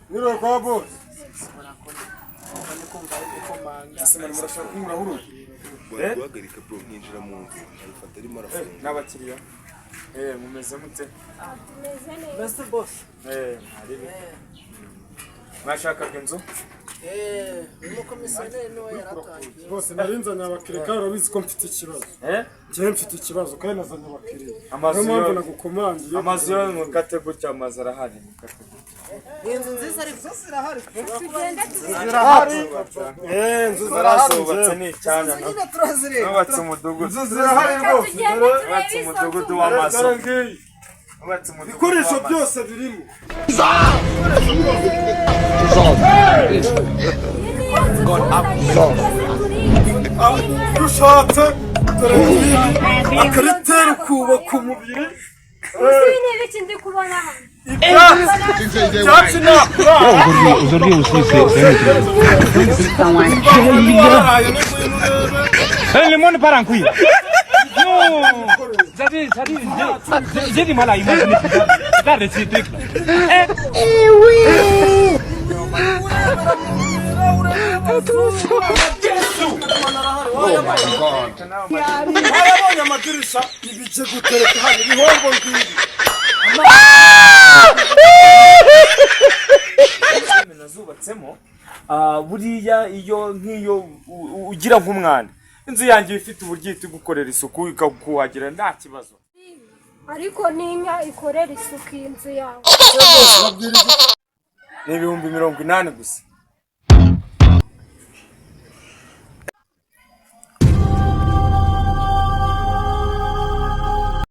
Niro kwa boss. Sema murashaka kumurahuru. Guhagarika bro mwinjira mu nzu alifata ari marafunga N'abakiriya. Mumeze mute? Best boss. Aribe. Mwashakaga inzu? Umukomisiyoneri niwe yaratangiye. Bose narinzanye abakiriya kandi urabizi ko mfite ikibazo. Njye mfite ikibazo kandi nazanye abakiriya. Niyo nagukomangiye. Amazu yo mukate gutya amazu arahari mukate. Inzu nziza ariko zose irahari. Zirahari. Inzu zarazubatse ni cyanya. Nyine turazireba. Nubatse umudugudu. Inzu zirahari rwose. Nubatse umudugudu w'amazu. Ibikoresho byose birimo. Rushatse akaritera kubaka umubiri. N'ibiki ndi kubona hano. Ibyatsi nakura. Aujourd'hui aussi c'est le monde part en couille. J'ai du mal à imaginer. Regarde ces trucs. Oui. Harabonye amadirisha ibice gutereka hano ibihombo ngibi. Nazubatsemo buriya iyo nk'iyo ugira nk'umwana inzu yanjye ifite uburyo gukorera isuku ikakuhagira nta kibazo. Ariko n'inka ikorera isuku inzu yawe. Ni 80,000 gusa.